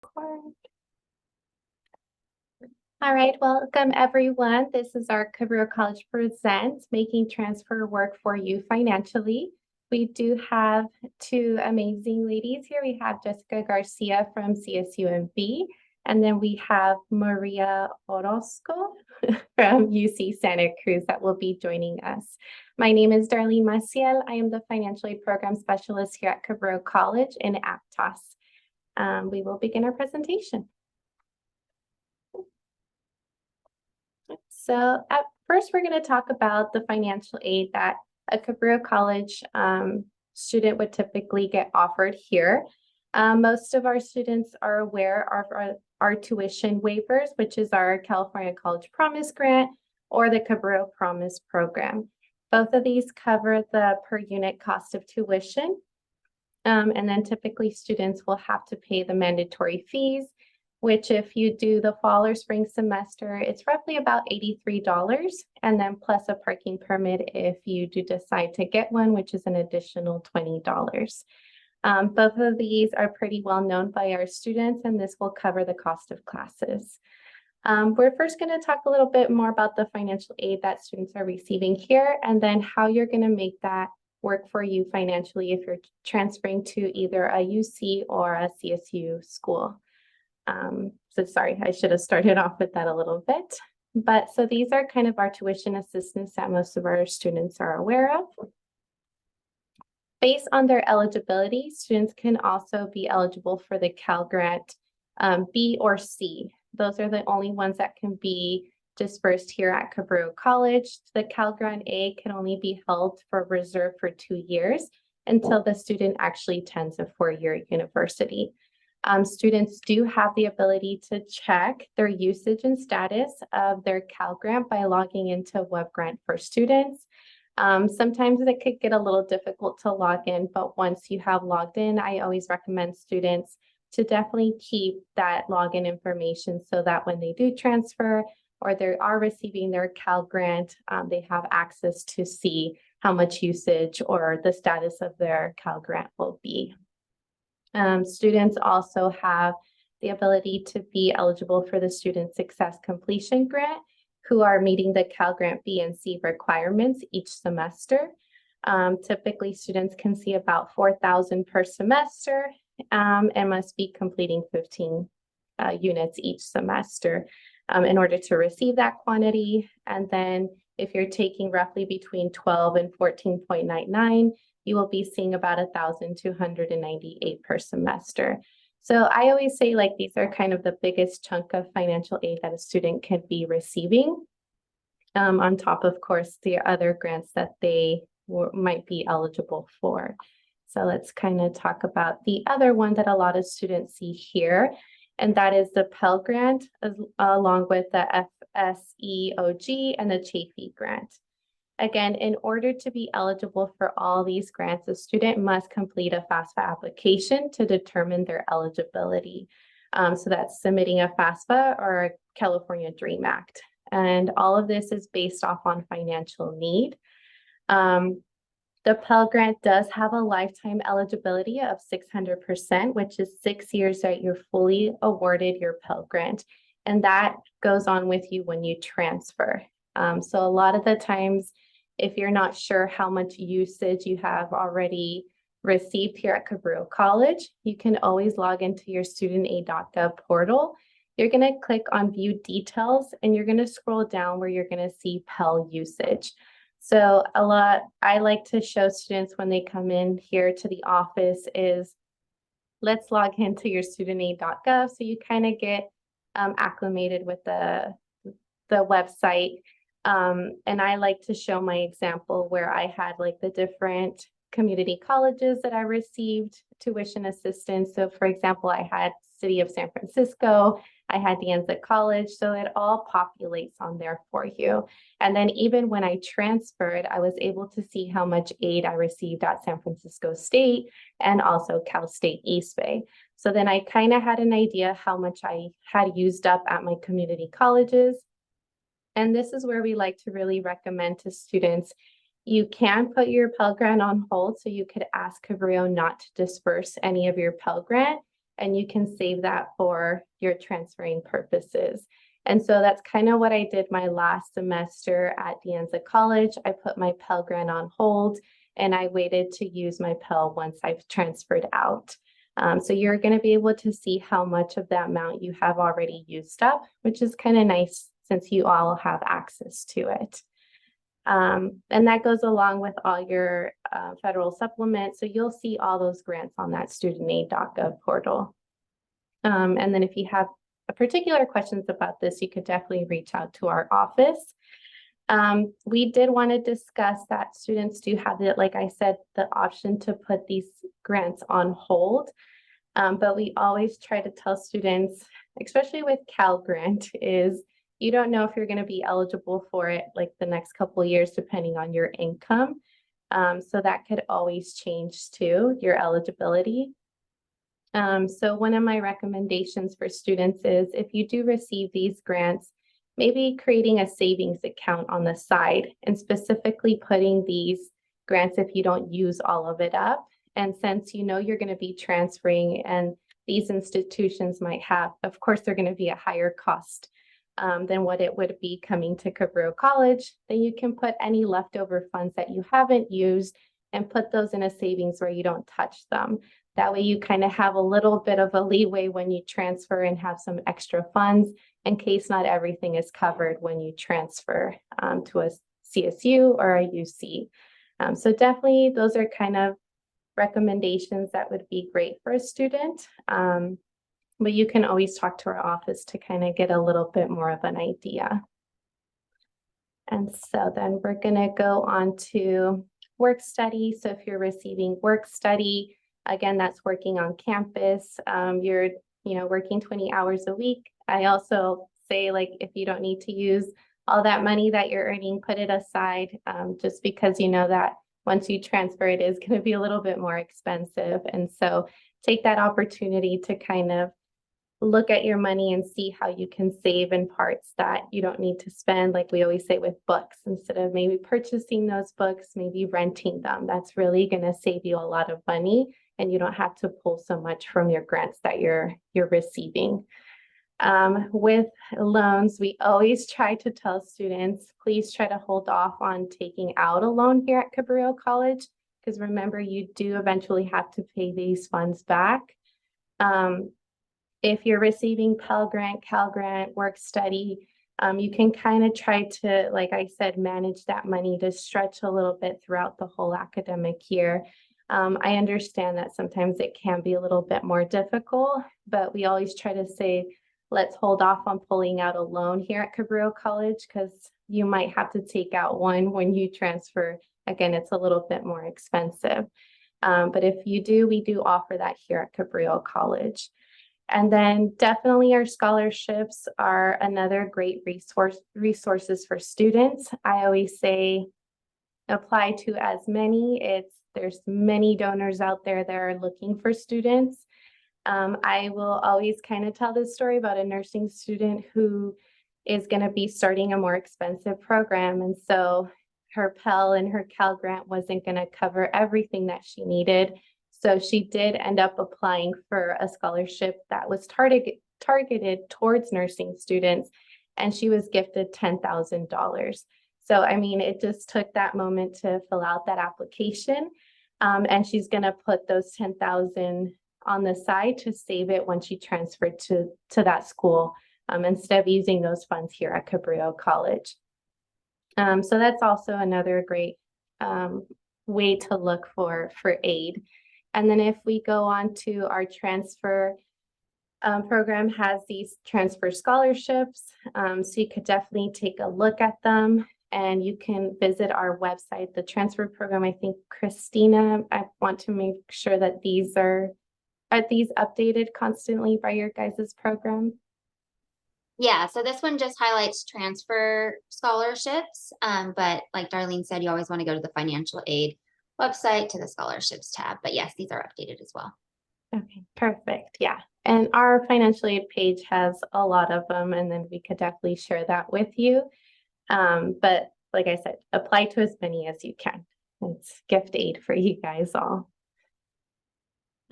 All right, welcome everyone. This is our Cabrillo College Presents, Making Transfer Work for You Financially. We do have two amazing ladies here. We have Jessica Garcia from CSUMB, and then we have Maria Orozco from UC Santa Cruz that will be joining us. My name is Darlene Maciel. I am the Financial Aid Program Specialist here at Cabrillo College in Aptos. We will begin our presentation. So at first, we're going to talk about the financial aid that a Cabrillo College student would typically get offered here. Most of our students are aware of our tuition waivers, which is our California College Promise Grant or the Cabrillo Promise Program. Both of these cover the per unit cost of tuition. And then typically students will have to pay the mandatory fees, which if you do the fall or spring semester, it's roughly about $83, and then plus a parking permit if you do decide to get one, which is an additional $20. Both of these are pretty well known by our students, and this will cover the cost of classes. We're first going to talk a little bit more about the financial aid that students are receiving here, and then how you're going to make that work for you financially if you're transferring to either a UC or a CSU school. So sorry, I should have started off with that a little bit. But so these are kind of our tuition assistance that most of our students are aware of. Based on their eligibility, students can also be eligible for the Cal Grant B or C. Those are the only ones that can be dispersed here at Cabrillo College. The Cal Grant A can only be held for reserve for 2 years until the student actually attends a 4-year university. Students do have the ability to check their usage and status of their Cal Grant by logging into WebGrant for Students. Sometimes it could get a little difficult to log in, but once you have logged in, I always recommend students to definitely keep that login information so that when they do transfer or they are receiving their Cal Grant, they have access to see how much usage or the status of their Cal Grant will be. Students also have the ability to be eligible for the Student Success Completion Grant, who are meeting the Cal Grant B and C requirements each semester. Typically, students can see about 4,000 per semester and must be completing 15 units each semester in order to receive that quantity. And then if you're taking roughly between 12 and 14.99, you will be seeing about 1,298 per semester. So I always say like these are kind of the biggest chunk of financial aid that a student can be receiving, on top of course the other grants that they might be eligible for. So let's kind of talk about the other one that a lot of students see here, and that is the Pell Grant along with the FSEOG and the Chafee Grant. Again, in order to be eligible for all these grants, a student must complete a FAFSA application to determine their eligibility. So that's submitting a FAFSA or a California Dream Act. And all of this is based off on financial need. The Pell Grant does have a lifetime eligibility of 600%, which is 6 years that you're fully awarded your Pell Grant. And that goes on with you when you transfer. So a lot of the times, if you're not sure how much usage you have already received here at Cabrillo College, you can always log into your studentaid.gov portal. You're going to click on View Details, and you're going to scroll down where you're going to see Pell usage. So I like to show students when they come in here to the office is, let's log into your studentaid.gov so you kind of get acclimated with the website. And I like to show my example where I had like the different community colleges that I received tuition assistance. So for example, I had City of San Francisco, I had De Anza College, so it all populates on there for you. And then even when I transferred, I was able to see how much aid I received at San Francisco State and also Cal State East Bay. So then I kind of had an idea how much I had used up at my community colleges. And this is where we like to really recommend to students, you can put your Pell Grant on hold, so you could ask Cabrillo not to disperse any of your Pell Grant and you can save that for your transferring purposes. And so that's kind of what I did my last semester at De Anza College. I put my Pell Grant on hold, and I waited to use my Pell once I've transferred out. So you're going to be able to see how much of that amount you have already used up, which is kind of nice since you all have access to it. And that goes along with all your federal supplements. So you'll see all those grants on that studentaid.gov portal. And then if you have particular questions about this, you could definitely reach out to our office. We did want to discuss that students do have the, like I said, the option to put these grants on hold. But we always try to tell students, especially with Cal Grant, is you don't know if you're going to be eligible for it like the next couple of years, depending on your income. So that could always change too, your eligibility. So one of my recommendations for students is if you do receive these grants, maybe creating a savings account on the side and specifically putting these grants if you don't use all of it up. And since you know you're going to be transferring and these institutions might have, of course, they're going to be a higher cost than what it would be coming to Cabrillo College, then you can put any leftover funds that you haven't used and put those in a savings where you don't touch them. That way you kind of have a little bit of a leeway when you transfer and have some extra funds in case not everything is covered when you transfer to a CSU or a UC. So definitely those are kind of recommendations that would be great for a student. But you can always talk to our office to kind of get a little bit more of an idea. And so then we're going to go on to work study. So if you're receiving work study, again, that's working on campus. You're, working 20 hours a week. I also say, like, if you don't need to use all that money that you're earning, put it aside, just because you know that once you transfer, it is going to be a little bit more expensive. And so take that opportunity to kind of look at your money and see how you can save in parts that you don't need to spend. Like we always say with books, instead of maybe purchasing those books, maybe renting them. That's really going to save you a lot of money, and you don't have to pull so much from your grants that you're receiving. With loans, we always try to tell students, please try to hold off on taking out a loan here at Cabrillo College, because remember, you do eventually have to pay these funds back. If you're receiving Pell Grant, Cal Grant, work study, you can kind of try to, like I said, manage that money to stretch a little bit throughout the whole academic year. I understand that sometimes it can be a little bit more difficult, but we always try to say, let's hold off on pulling out a loan here at Cabrillo College, because you might have to take out one when you transfer. Again, it's a little bit more expensive. But if you do, we do offer that here at Cabrillo College. And then definitely our scholarships are another great resources for students. I always say apply to as many. There's many donors out there that are looking for students. I will always kind of tell this story about a nursing student who is going to be starting a more expensive program. And so her Pell and her Cal Grant wasn't going to cover everything that she needed. So she did end up applying for a scholarship that was targeted towards nursing students, and she was gifted $10,000. So, I mean, it just took that moment to fill out that application. And she's going to put those $10,000 on the side to save it when she transferred to that school, instead of using those funds here at Cabrillo College. So that's also another great way to look for aid. And then if we go on to our transfer program, has these transfer scholarships. So you could definitely take a look at them, and you can visit our website, the transfer program. I think Christina, I want to make sure that these are these updated constantly by your guys' program? Yeah, so this one just highlights transfer scholarships. But like Darlene said, you always want to go to the financial aid website to the scholarships tab. But yes, these are updated as well. Okay, perfect. Yeah. And our financial aid page has a lot of them, and then we could definitely share that with you. But like I said, apply to as many as you can. It's gift aid for you guys all.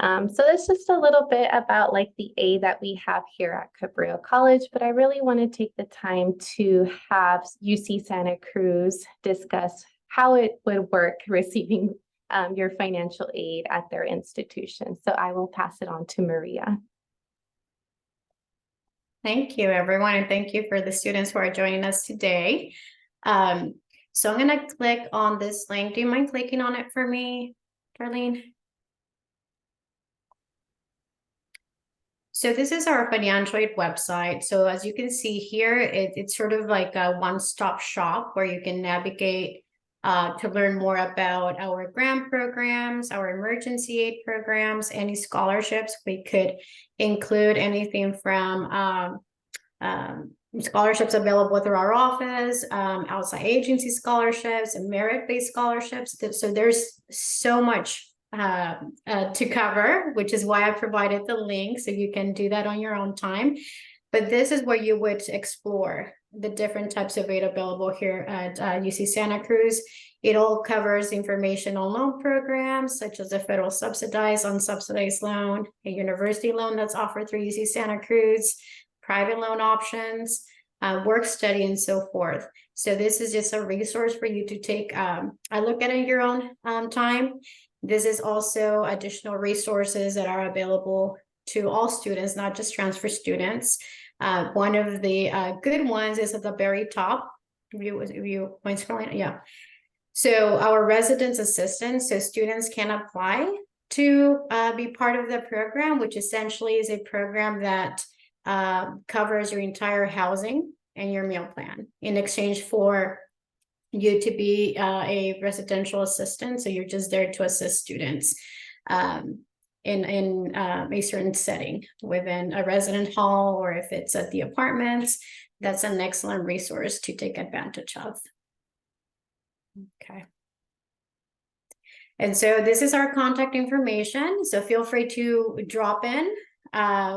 So that's just a little bit about like the aid that we have here at Cabrillo College, but I really want to take the time to have UC Santa Cruz discuss how it would work receiving your financial aid at their institution. So I will pass it on to Maria. Thank you, everyone, and thank you for the students who are joining us today. So I'm going to click on this link. Do you mind clicking on it for me, Darlene? So this is our financial aid website. So as you can see here, it's sort of like a one-stop shop where you can navigate to learn more about our grant programs, our emergency aid programs, any scholarships. We could include anything from scholarships available through our office, outside agency scholarships, and merit-based scholarships. So there's so much to cover, which is why I provided the link, so you can do that on your own time. But this is where you would explore the different types of aid available here at UC Santa Cruz. It all covers information on loan programs, such as a federal subsidized, unsubsidized loan, a university loan that's offered through UC Santa Cruz, private loan options, work study, and so forth. So this is just a resource for you to take a look at in your own time. This is also additional resources that are available to all students, not just transfer students. One of the good ones is at the very top. View point scrolling, yeah. So our residence assistance, so students can apply to be part of the program, which essentially is a program that covers your entire housing and your meal plan in exchange for you to be a residential assistant. So you're just there to assist students in a certain setting within a resident hall, or if it's at the apartments. That's an excellent resource to take advantage of. Okay. And so this is our contact information. So feel free to drop in.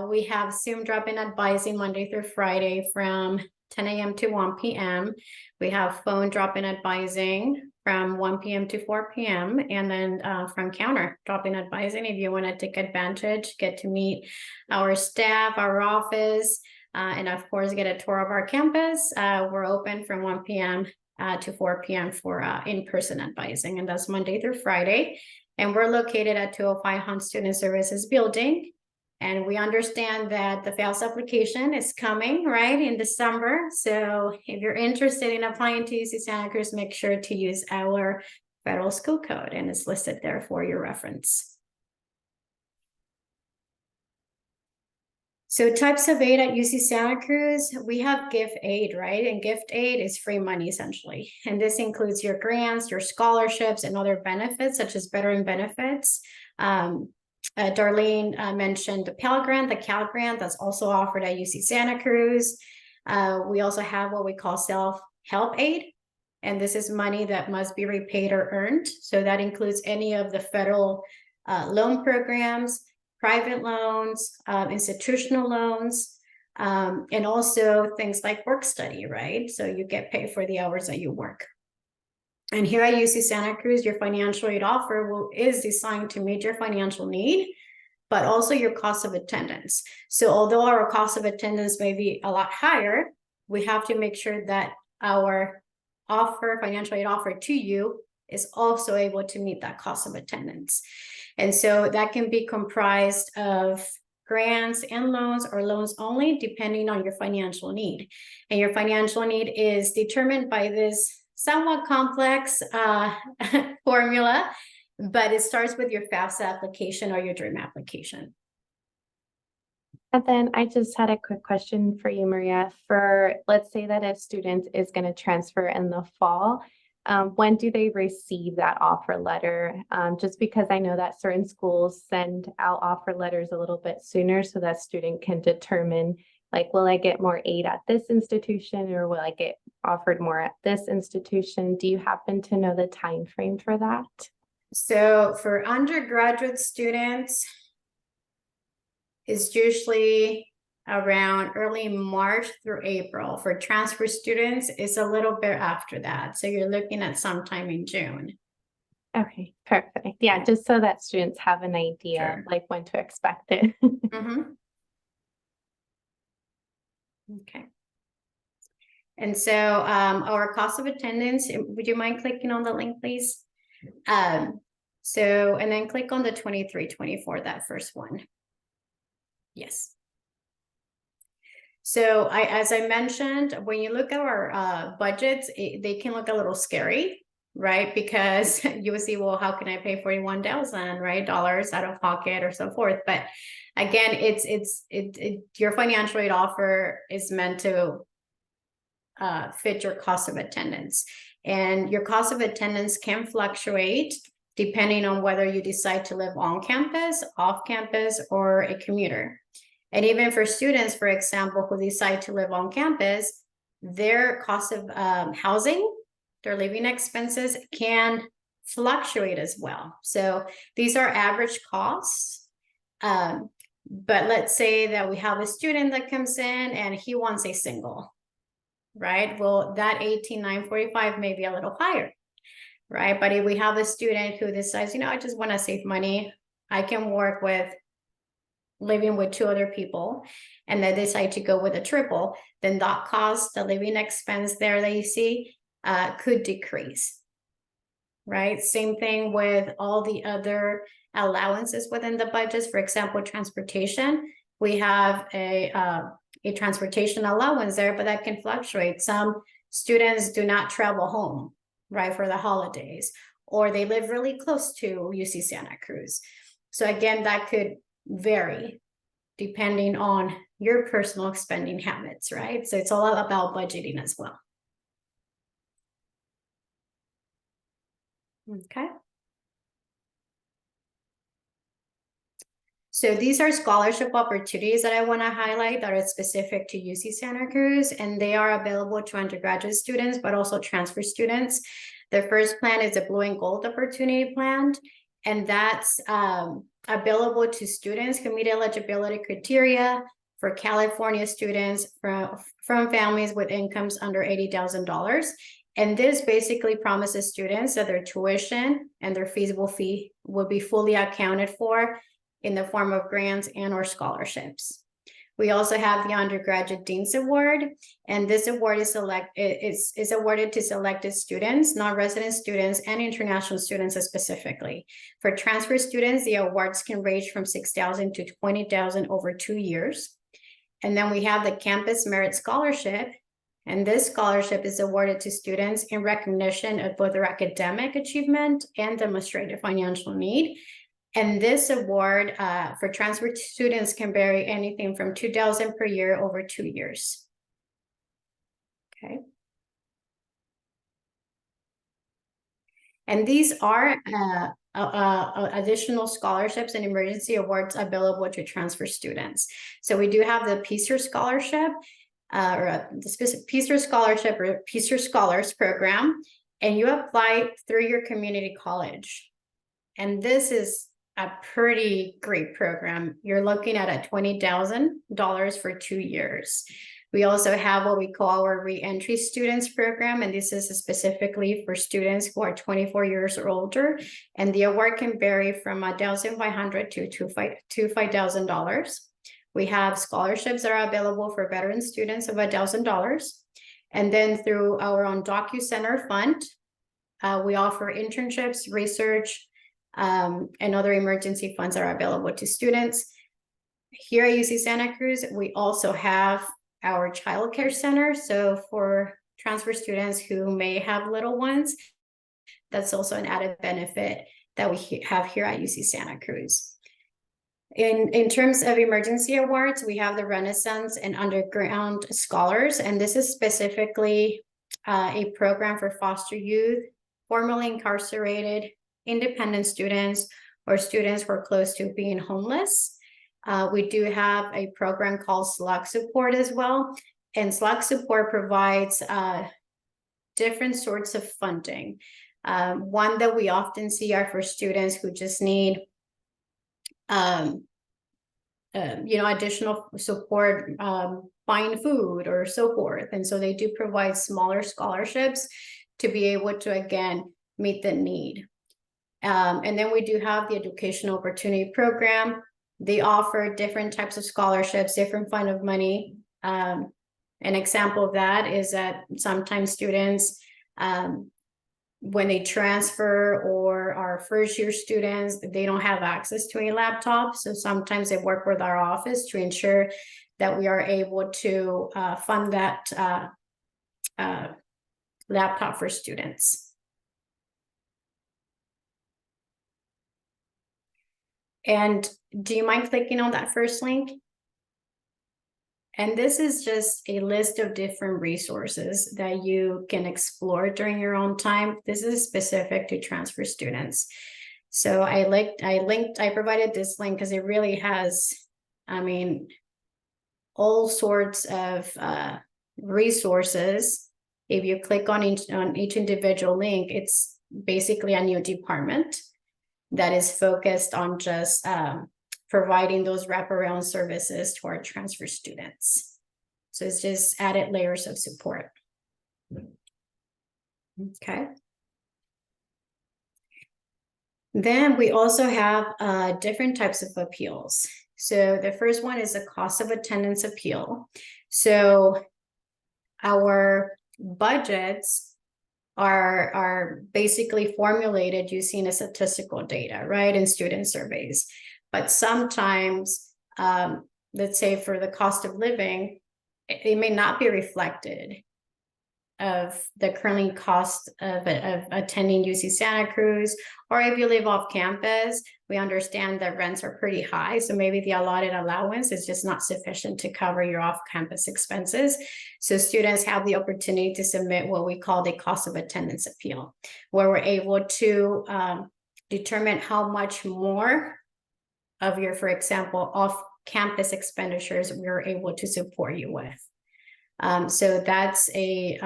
We have Zoom drop-in advising Monday through Friday from 10 a.m. to 1 p.m. We have phone drop-in advising from 1 p.m. to 4 p.m. And then from counter drop-in advising, if you want to take advantage, get to meet our staff, our office, and of course, get a tour of our campus. We're open from 1 p.m. To 4 p.m. for in-person advising, and that's Monday through Friday. And we're located at 205 Hunt Student Services Building. And we understand that the FAFSA application is coming, right, in December. So if you're interested in applying to UC Santa Cruz, make sure to use our federal school code, and it's listed there for your reference. So types of aid at UC Santa Cruz, we have gift aid, right? And gift aid is free money essentially. And this includes your grants, your scholarships, and other benefits such as veteran benefits. Darlene mentioned the Pell Grant, the Cal Grant that's also offered at UC Santa Cruz. We also have what we call self-help aid. And this is money that must be repaid or earned. So that includes any of the federal loan programs, private loans, institutional loans, and also things like work study, right? So you get paid for the hours that you work. And here at UC Santa Cruz, your financial aid offer is designed to meet your financial need, but also your cost of attendance. So although our cost of attendance may be a lot higher, we have to make sure that our financial aid offer to you is also able to meet that cost of attendance. And so that can be comprised of grants and loans, or loans only, depending on your financial need. And your financial need is determined by this somewhat complex formula, but it starts with your FAFSA application or your DREAM application. And then I just had a quick question for you, Maria. For, let's say that a student is going to transfer in the fall, when do they receive that offer letter? Just because I know that certain schools send out offer letters a little bit sooner so that student can determine, like, will I get more aid at this institution, or will I get offered more at this institution? Do you happen to know the time frame for that? So for undergraduate students, it's usually around early March through April. For transfer students, it's a little bit after that. So you're looking at sometime in June. Okay, perfect. Yeah, just so that students have an idea Sure. of like when to expect it. Mhm. Okay. And so our cost of attendance, would you mind clicking on the link, please? So, and then click on the 23-24, that first one. Yes. So as I mentioned, when you look at our budgets, they can look a little scary, right? Because you will see, well, how can I pay $41,000, right, dollars out of pocket or so forth? But again, your financial aid offer is meant to fit your cost of attendance, and your cost of attendance can fluctuate depending on whether you decide to live on campus, off campus, or a commuter. And even for students, for example, who decide to live on campus, their cost of housing, their living expenses can fluctuate as well. So these are average costs. But let's say that we have a student that comes in and he wants a single, right? Well, that 18,945 may be a little higher, right? But if we have a student who decides, I just want to save money, I can work with living with 2 other people, and they decide to go with a triple, then that cost, the living expense there that you see, could decrease, right? Same thing with all the other allowances within the budgets. For example, transportation, we have a transportation allowance there, but that can fluctuate. Some students do not travel home, right, for the holidays, or they live really close to UC Santa Cruz. So again, that could vary depending on your personal spending habits, right? So it's all about budgeting as well. Okay. So these are scholarship opportunities that I want to highlight that are specific to UC Santa Cruz, and they are available to undergraduate students, but also transfer students. The first plan is a Blue and Gold Opportunity Plan, and that's available to students who meet eligibility criteria for California students from families with incomes under $80,000. And this basically promises students that their tuition and their feasible fee will be fully accounted for in the form of grants and or scholarships. We also have the Undergraduate Dean's Award, and this award is awarded to selected students, non-resident students, and international students specifically. For transfer students, the awards can range from $6,000 to $20,000 over 2 years. And then we have the Campus Merit Scholarship, and this scholarship is awarded to students in recognition of both their academic achievement and demonstrated financial need. And this award for transfer students can vary anything from $2,000 per year over 2 years. Okay. And these are additional scholarships and emergency awards available to transfer students. So we do have the PSER Scholarship, or the specific PSER Scholarship or PSER Scholars Program, and you apply through your community college. And this is a pretty great program. You're looking at a $20,000 for 2 years. We also have what we call our Reentry Students Program, and this is specifically for students who are 24 years or older, and the award can vary from $1,500 to $5,000. We have scholarships that are available for veteran students of $1,000, and then through our own DocuCenter Fund, we offer internships, research, and other emergency funds are available to students. Here at UC Santa Cruz, we also have our child care center. So for transfer students who may have little ones, that's also an added benefit that we have here at UC Santa Cruz. In terms of emergency awards, we have the Renaissance and Underground Scholars, and this is specifically a program for foster youth, formerly incarcerated, independent students, or students who are close to being homeless. We do have a program called SLUG Support as well, and SLUG Support provides different sorts of funding. One that we often see are for students who just need additional support buying food or so forth, and so they do provide smaller scholarships to be able to again meet the need. And then we do have the Educational Opportunity Program. They offer different types of scholarships, different fund of money. An example of that is that sometimes students, when they transfer or are first year students, they don't have access to a laptop. So sometimes they work with our office to ensure that we are able to fund that laptop for students. And do you mind clicking on that first link? And this is just a list of different resources that you can explore during your own time. This is specific to transfer students. So I provided this link because it really has, I mean, all sorts of resources. If you click on each individual link, it's basically a new department that is focused on just providing those wraparound services to our transfer students. So it's just added layers of support. Okay. Then we also have different types of appeals. So the first one is a cost of attendance appeal. So our budgets are basically formulated using a statistical data, right, and student surveys. But sometimes, let's say for the cost of living, it may not be reflected of the current cost of attending UC Santa Cruz, or if you live off campus, we understand that rents are pretty high. So maybe the allotted allowance is just not sufficient to cover your off-campus expenses. So students have the opportunity to submit what we call the cost of attendance appeal, where we're able to determine how much more of your, for example, off-campus expenditures we're able to support you with. So that's a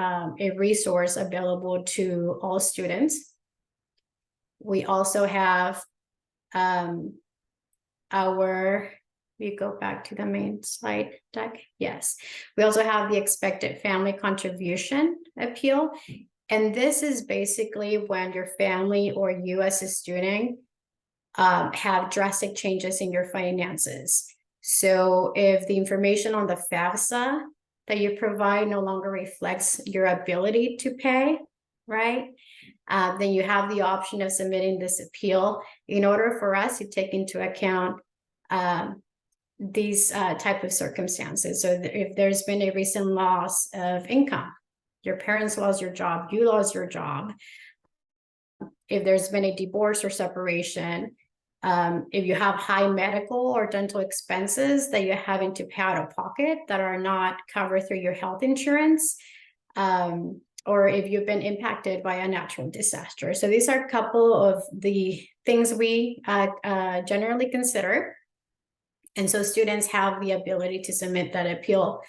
resource available to all students. We also have we go back to the main slide deck. Yes, we also have the expected family contribution appeal. And this is basically when your family or you as a student have drastic changes in your finances. So if the information on the FAFSA that you provide no longer reflects your ability to pay, right? Then you have the option of submitting this appeal in order for us to take into account these type of circumstances. So if there's been a recent loss of income, your parents lost your job, you lost your job, if there's been a divorce or separation, if you have high medical or dental expenses that you're having to pay out of pocket that are not covered through your health insurance, or if you've been impacted by a natural disaster. So these are a couple of the things we generally consider. And so students have the ability to submit that appeal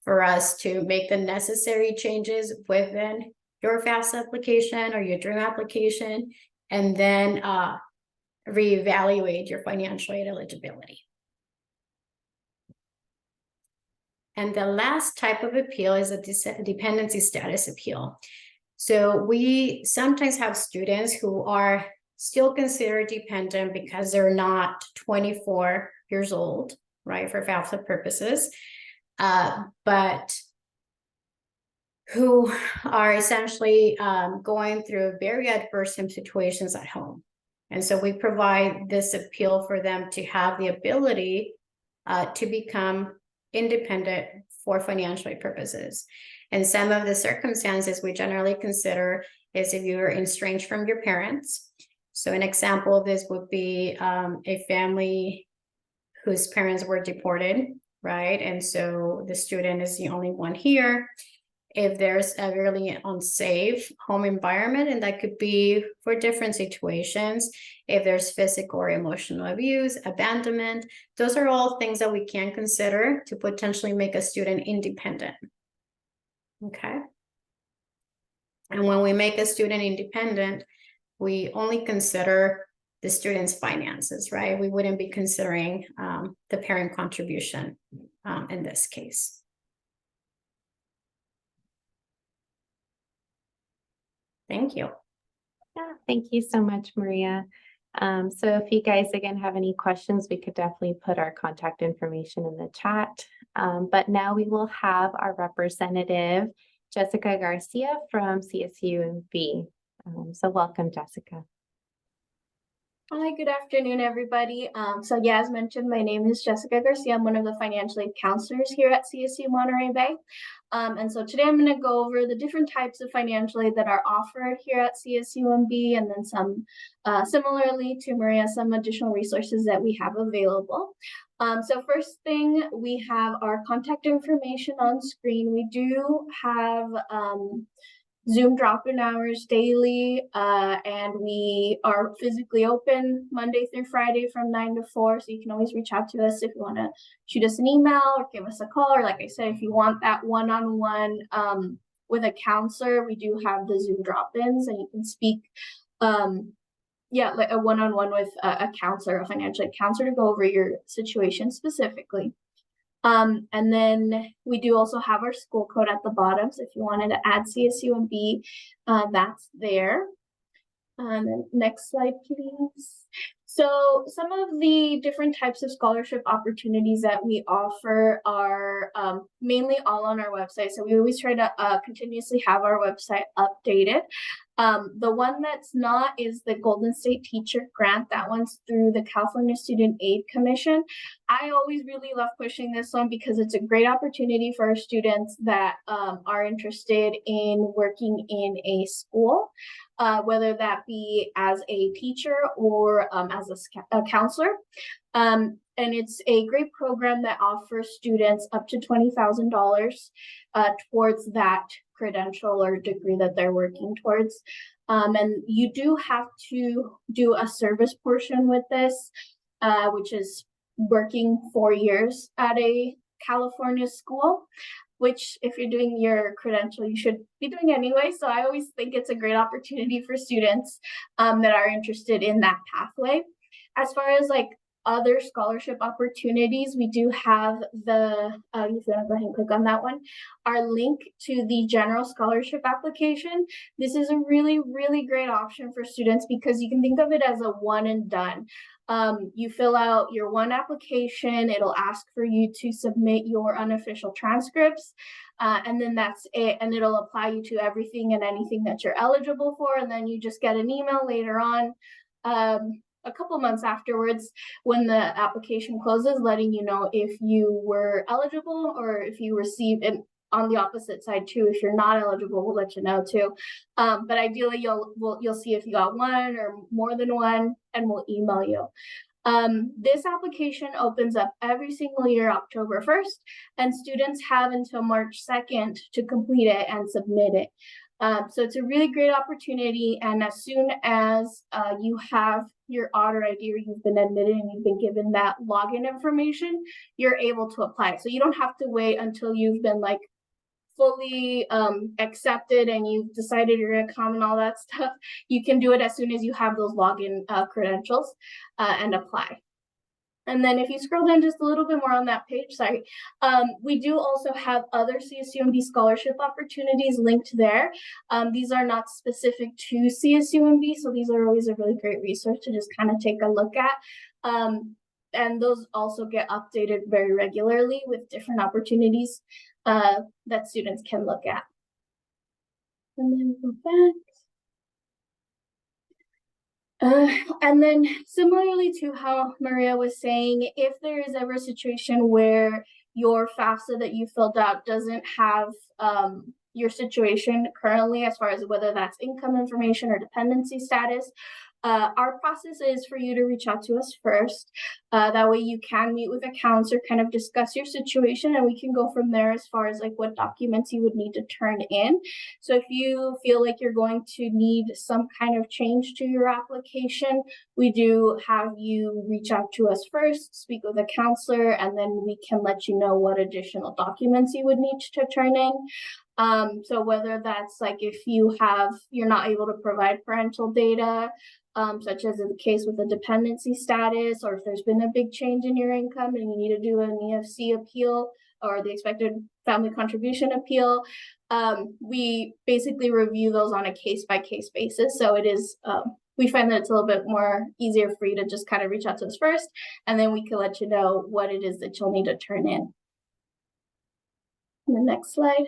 for us to make the necessary changes within your FAFSA application or your DREAM application, and then reevaluate your financial aid eligibility. And the last type of appeal is a dependency status appeal. So we sometimes have students who are still considered dependent because they're not 24 years old, right, for FAFSA purposes, but who are essentially going through very adverse situations at home. And so we provide this appeal for them to have the ability to become independent for financial aid purposes. And some of the circumstances we generally consider is if you're estranged from your parents. So an example of this would be a family whose parents were deported, right? And so the student is the only one here. If there's a really unsafe home environment, and that could be for different situations, if there's physical or emotional abuse, abandonment, those are all things that we can consider to potentially make a student independent. Okay. And when we make a student independent, we only consider the student's finances, right? We wouldn't be considering the parent contribution in this case. Thank you. Yeah, thank you so much, Maria. So if you guys again have any questions, we could definitely put our contact information in the chat. But now we will have our representative, Jessica Garcia from CSUMB. So welcome, Jessica. Hi, good afternoon, everybody. So yeah, as mentioned, my name is Jessica Garcia. I'm one of the financial aid counselors here at CSU Monterey Bay. And so today I'm going to go over the different types of financial aid that are offered here at CSUMB, and then some, similarly to Maria, some additional resources that we have available. So first thing, we have our contact information on screen. We do have Zoom drop-in hours daily, and we are physically open Monday through Friday from 9 to 4. So you can always reach out to us if you want to shoot us an email or give us a call, or like I said, if you want that one-on-one with a counselor, we do have the Zoom drop-ins, and you can speak like a one-on-one with a counselor, a financial aid counselor, to go over your situation specifically. And then we do also have our school code at the bottom. So if you wanted to add CSUMB, that's there. And then next slide, please. So some of the different types of scholarship opportunities that we offer are mainly all on our website. So we always try to continuously have our website updated. The one that's not is the Golden State Teacher Grant. That one's through the California Student Aid Commission. I always really love pushing this one because it's a great opportunity for our students that are interested in working in a school, whether that be as a teacher or as a counselor. And it's a great program that offers students up to $20,000 towards that credential or degree that they're working towards. And you do have to do a service portion with this, which is working 4 years at a California school, which if you're doing your credential, you should be doing anyway. So I always think it's a great opportunity for students that are interested in that pathway. As far as like other scholarship opportunities, we do have the, if you want to go ahead and click on that one, our link to the general scholarship application. This is a really, really great option for students because you can think of it as a one and done. You fill out your one application, it'll ask for you to submit your unofficial transcripts, and then that's it, and it'll apply you to everything and anything that you're eligible for, and then you just get an email later on, a couple months afterwards when the application closes, letting you know if you were eligible or if you received it. On the opposite side too, if you're not eligible, we'll let you know too. But ideally you'll see if you got one or more than one, and we'll email you. This application opens up every single year, October 1st, and students have until March 2nd to complete it and submit it. So it's a really great opportunity, and as soon as you have your Otter ID or you've been admitted and you've been given that login information, you're able to apply. So you don't have to wait until you've been like fully accepted and you've decided you're gonna come and all that stuff. You can do it as soon as you have those login credentials and apply. And then if you scroll down just a little bit more on that page, we do also have other CSUMB scholarship opportunities linked there. These are not specific to CSUMB, so these are always a really great resource to just kind of take a look at. And those also get updated very regularly with different opportunities that students can look at. And then go back. And then similarly to how Maria was saying, if there is ever a situation where your FAFSA that you filled out doesn't have your situation currently, as far as whether that's income information or dependency status, our process is for you to reach out to us first. That way you can meet with a counselor, kind of discuss your situation, and we can go from there as far as like what documents you would need to turn in. So if you feel like you're going to need some kind of change to your application, we do have you reach out to us first, speak with a counselor, and then we can let you know what additional documents you would need to turn in. So whether that's like if you're not able to provide parental data, such as in the case with the dependency status, or if there's been a big change in your income and you need to do an EFC appeal or the expected family contribution appeal. We basically review those on a case-by-case basis. So it is, we find that it's a little bit more easier for you to just kind of reach out to us first, and then we can let you know what it is that you'll need to turn in. The next slide.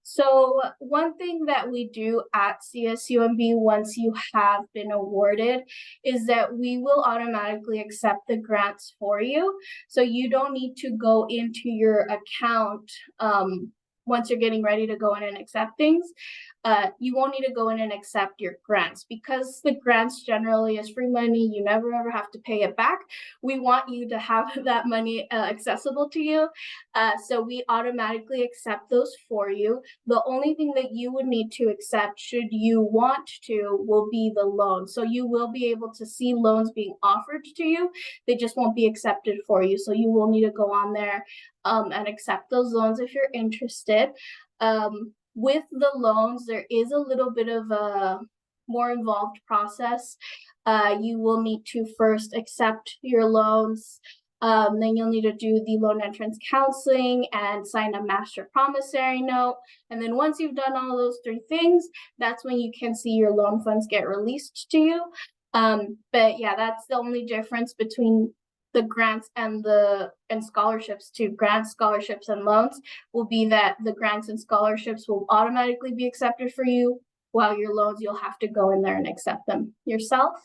So one thing that we do at CSUMB once you have been awarded is that we will automatically accept the grants for you. So you don't need to go into your account once you're getting ready to go in and accept things. You won't need to go in and accept your grants, because the grants generally is free money. You never ever have to pay it back. We want you to have that money accessible to you. So we automatically accept those for you. The only thing that you would need to accept, should you want to, will be the loan. So you will be able to see loans being offered to you. They just won't be accepted for you. So you will need to go on there and accept those loans if you're interested. With the loans, there is a little bit of a more involved process. You will need to first accept your loans. Then you'll need to do the loan entrance counseling and sign a master promissory note. And then once you've done all those 3 things, that's when you can see your loan funds get released to you. But yeah, that's the only difference between the grants and scholarships to grants, scholarships, and loans, will be that the grants and scholarships will automatically be accepted for you, while your loans, you'll have to go in there and accept them yourself.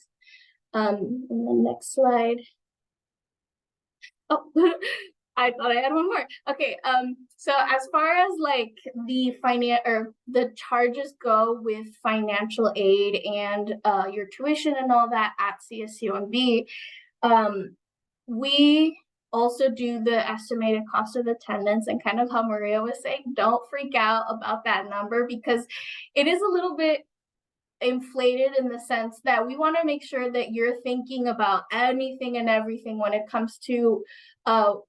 And the next slide. Oh, I thought I had one more. Okay, so as far as like the charges go with financial aid and your tuition and all that at CSUMB, we also do the estimated cost of attendance, and kind of how Maria was saying, don't freak out about that number, because it is a little bit inflated in the sense that we want to make sure that you're thinking about anything and everything when it comes to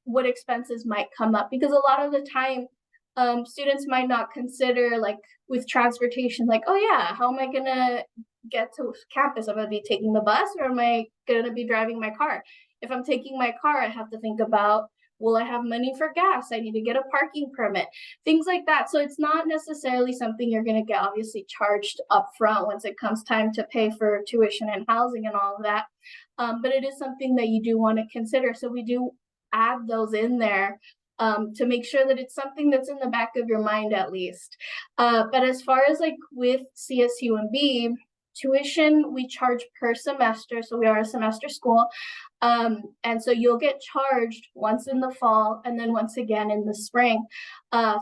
what expenses might come up, because a lot of the time students might not consider, like with transportation, like, oh yeah, how am I gonna get to campus? I'm gonna be taking the bus, or am I gonna be driving my car? If I'm taking my car, I have to think about, will I have money for gas? I need to get a parking permit, things like that. So it's not necessarily something you're going to get obviously charged up front once it comes time to pay for tuition and housing and all of that. But it is something that you do want to consider. So we do add those in there to make sure that it's something that's in the back of your mind at least. But as far as like with CSUMB, tuition, we charge per semester. So we are a semester school. And so you'll get charged once in the fall and then once again in the spring.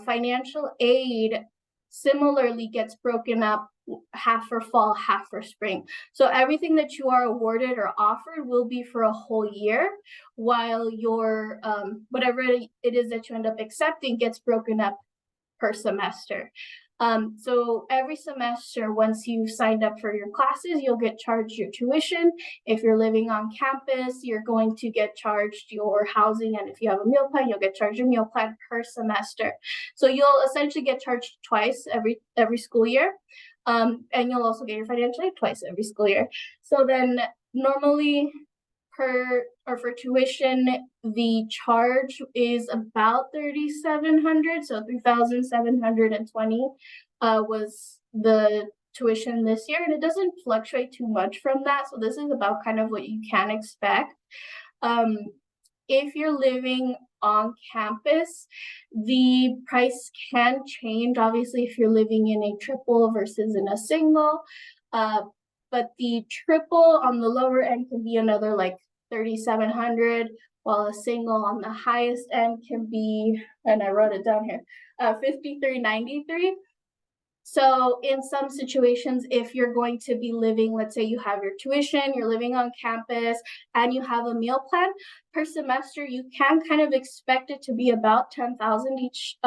Financial aid similarly gets broken up, half for fall, half for spring. So everything that you are awarded or offered will be for a whole year, while your whatever it is that you end up accepting gets broken up per semester. So every semester, once you've signed up for your classes, you'll get charged your tuition. If you're living on campus, you're going to get charged your housing. And if you have a meal plan, you'll get charged your meal plan per semester. So you'll essentially get charged twice every school year. And you'll also get your financial aid twice every school year. So then normally for tuition, the charge is about $3,700, so $3,720 was the tuition this year, and it doesn't fluctuate too much from that. So this is about kind of what you can expect. If you're living on campus, the price can change, obviously, if you're living in a triple versus in a single. But the triple on the lower end can be another like $3,700, while a single on the highest end can be, and I wrote it down here, $5,393. So in some situations, if you're going to be living, let's say you have your tuition, you're living on campus, and you have a meal plan per semester, you can kind of expect it to be about $10,000 each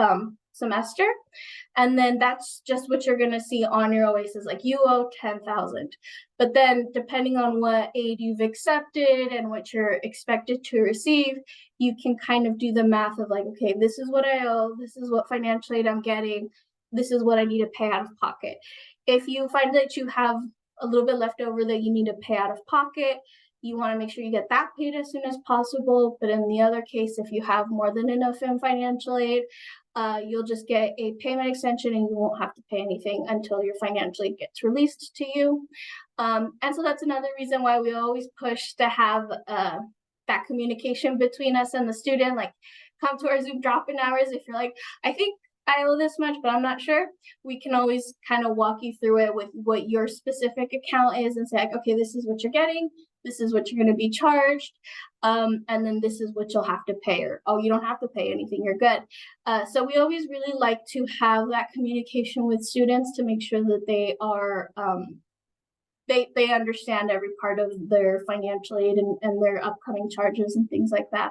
semester. And then that's just what you're going to see on your OASIS, like you owe $10,000. But then depending on what aid you've accepted and what you're expected to receive, you can kind of do the math of like, okay, this is what I owe, this is what financial aid I'm getting, this is what I need to pay out of pocket. If you find that you have a little bit left over that you need to pay out of pocket, you want to make sure you get that paid as soon as possible. But in the other case, if you have more than enough in financial aid, you'll just get a payment extension and you won't have to pay anything until your financial aid gets released to you. And so that's another reason why we always push to have that communication between us and the student, like come to our Zoom drop-in hours. If you're like, I think I owe this much, but I'm not sure, we can always kind of walk you through it with what your specific account is and say, like, okay, this is what you're getting, this is what you're going to be charged, and then this is what you'll have to pay, or oh, you don't have to pay anything, you're good. So we always really like to have that communication with students to make sure that they are they understand every part of their financial aid and their upcoming charges and things like that.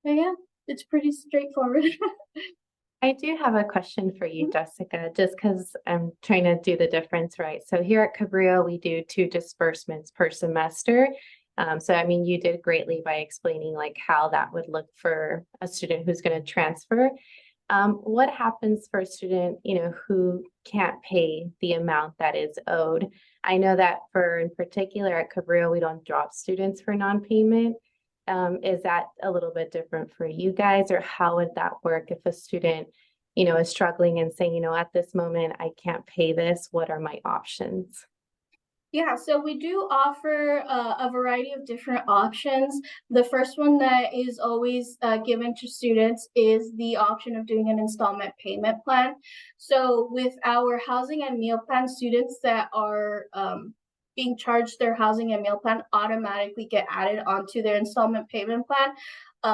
But yeah, it's pretty straightforward. I do have a question for you, Jessica, just because I'm trying to do the difference right. So here at Cabrillo, we do 2 disbursements per semester. So, I mean, you did greatly by explaining like how that would look for a student who's going to transfer. What happens for a student, who can't pay the amount that is owed? I know that in particular at Cabrillo, we don't drop students for non-payment. Is that a little bit different for you guys, or how would that work if a student, is struggling and saying, at this moment, I can't pay this, what are my options? Yeah, so we do offer a variety of different options. The first one that is always given to students is the option of doing an installment payment plan. So with our housing and meal plan, students that are being charged their housing and meal plan automatically get added onto their installment payment plan.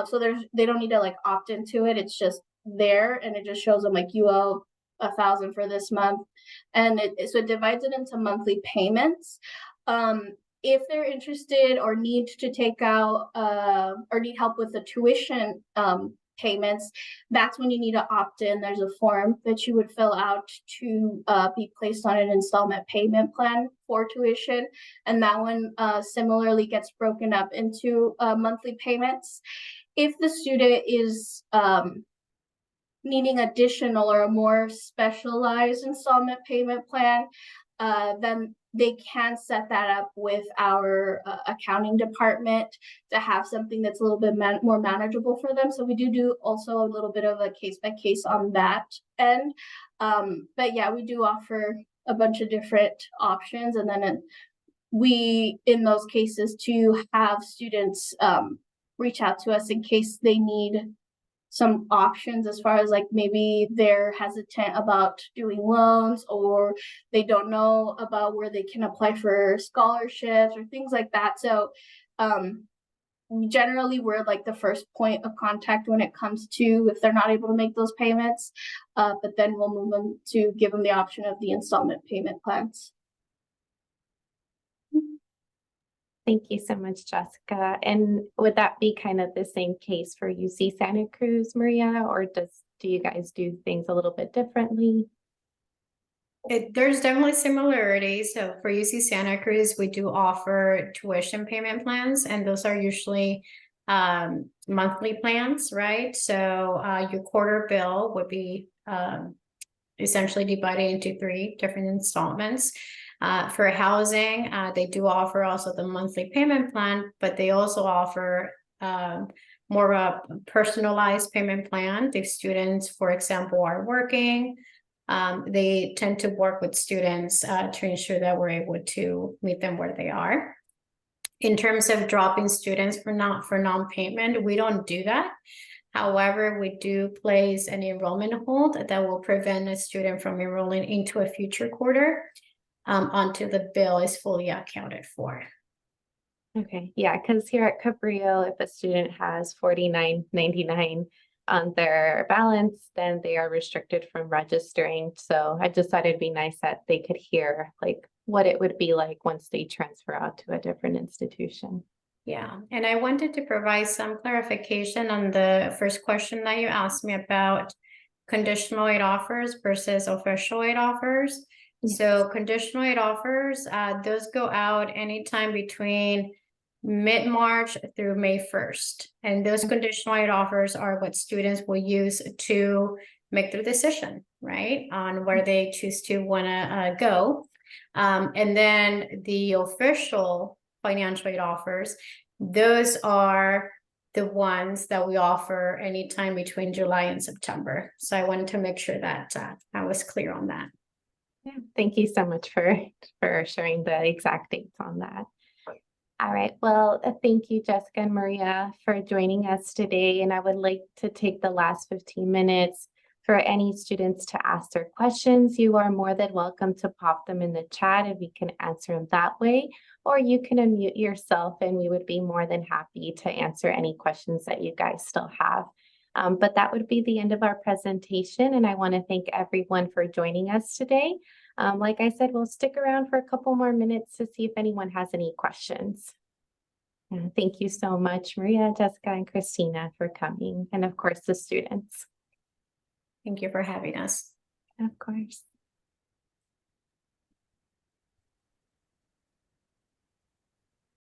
So they don't need to like opt into it. It's just there, and it just shows them like you owe $1,000 for this month, and so it divides it into monthly payments. If they're interested or need to take out or need help with the tuition payments, that's when you need to opt in. There's a form that you would fill out to be placed on an installment payment plan for tuition, and that one similarly gets broken up into monthly payments. If the student is needing additional or a more specialized installment payment plan, then they can set that up with our accounting department to have something that's a little bit more manageable for them. So we do also a little bit of a case by case on that end. But yeah, we do offer a bunch of different options, and then we, in those cases, to have students reach out to us in case they need some options as far as like maybe they're hesitant about doing loans, or they don't know about where they can apply for scholarships or things like that. So generally we're like the first point of contact when it comes to if they're not able to make those payments, but then we'll move them to give them the option of the installment payment plans. Thank you so much, Jessica. And would that be kind of the same case for UC Santa Cruz, Maria, or do you guys do things a little bit differently? There's definitely similarities. So for UC Santa Cruz, we do offer tuition payment plans, and those are usually monthly plans, right? So your quarter bill would be essentially divided into 3 different installments. For housing, they do offer also the monthly payment plan, but they also offer more of a personalized payment plan. If students, for example, are working, they tend to work with students to ensure that we're able to meet them where they are. In terms of dropping students for non-payment, we don't do that. However, we do place an enrollment hold that will prevent a student from enrolling into a future quarter until the bill is fully accounted for. Okay, yeah, because here at Cabrillo, if a student has $49.99 on their balance, then they are restricted from registering. So I just thought it'd be nice that they could hear like what it would be like once they transfer out to a different institution. Yeah, and I wanted to provide some clarification on the first question that you asked me about conditional aid offers versus official aid offers. Yes. So conditional aid offers, those go out anytime between mid-March through May 1st. And those conditional aid offers are what students will use to make their decision, right, on where they choose to want to go. And then the official financial aid offers, those are the ones that we offer anytime between July and September. So I wanted to make sure that I was clear on that. Yeah, thank you so much for sharing the exact dates on that. All right, well, thank you, Jessica and Maria, for joining us today. And I would like to take the last 15 minutes for any students to ask their questions. You are more than welcome to pop them in the chat if we can answer them that way, or you can unmute yourself and we would be more than happy to answer any questions that you guys still have. But that would be the end of our presentation, and I want to thank everyone for joining us today. Like I said, we'll stick around for a couple more minutes to see if anyone has any questions. Thank you so much, Maria, Jessica, and Christina for coming, and of course, the students. Thank you for having us. Of course.